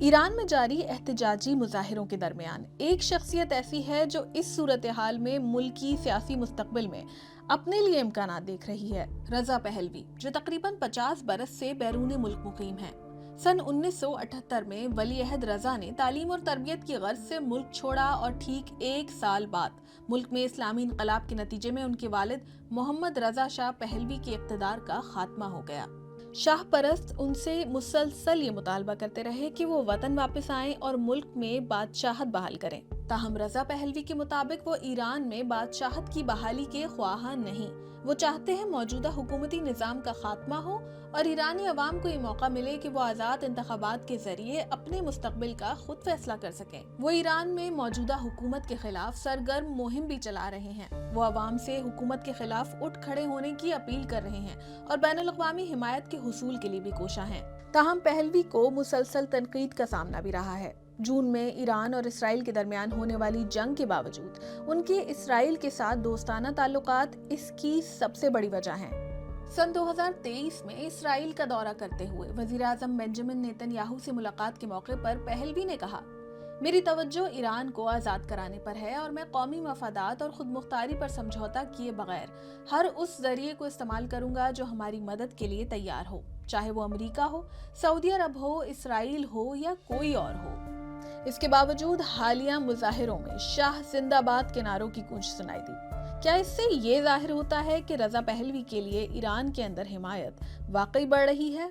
ایران میں جاری احتجاجی مظاہروں کے درمیان ایک شخصیت ایسی ہے جو اس صورتحال میں ملکی سیاسی مستقبل میں اپنے لیے امکانات دیکھ رہی ہے۔ رضا پہلوی، جو تقریباً 50 برس سے بیرون ملک مقیم ہیں۔ سن 1978 میں ولی عہد رضا نے تعلیم اور تربیت کی غرض سے ملک چھوڑا اور ٹھیک ایک سال بعد ملک میں اسلامی انقلاب کے نتیجے میں ان کے والد محمد رضا شاہ پہلوی کے اقتدار کا خاتمہ ہو گیا۔ شاہ پرست ان سے مسلسل یہ مطالبہ کرتے رہے کہ وہ وطن واپس آئیں اور ملک میں بادشاہت بحال کریں۔ تاہم رضا پہلوی کے مطابق وہ ایران میں بادشاہت کی بحالی کے خواہاں نہیں۔ وہ چاہتے ہیں موجودہ حکومتی نظام کا خاتمہ ہو اور ایرانی عوام کو یہ موقع ملے کہ وہ آزاد انتخابات کے ذریعے اپنے مستقبل کا خود فیصلہ کر سکیں۔ وہ ایران میں موجودہ حکومت کے خلاف سرگرم مہم بھی چلا رہے ہیں۔ وہ عوام سے حکومت کے خلاف اٹھ کھڑے ہونے کی اپیل کر رہے ہیں اور بین الاقوامی حمایت کے حصول کے لیے بھی کوشاں ہیں۔ تاہم پہلوی کو مسلسل تنقید کا سامنا بھی رہا ہے۔ جون میں ایران اور اسرائیل کے درمیان ہونے والی جنگ کے باوجود ان کے اسرائیل کے ساتھ دوستانہ تعلقات اس کی سب سے بڑی وجہ ہیں۔ سن 2023 میں اسرائیل کا دورہ کرتے ہوئے وزیر اعظم بنجامن نیتن یاہو سے ملاقات کے موقع پر پہلوی نے کہا، میری توجہ ایران کو آزاد کرانے پر ہے اور میں قومی مفادات اور خود مختاری پر سمجھوتا کیے بغیر ہر اس ذریعے کو استعمال کروں گا جو ہماری مدد کے لیے تیار ہو، چاہے وہ امریکہ ہو، سعودی عرب ہو، اسرائیل ہو یا کوئی اور ہو۔ اس کے باوجود حالیہ مظاہروں میں شاہ زندہ باد کے نعروں کی گونج سنائی دی۔ کیا اس سے یہ ظاہر ہوتا ہے کہ رضا پہلوی کے لیے ایران کے اندر حمایت واقعی بڑھ رہی ہے؟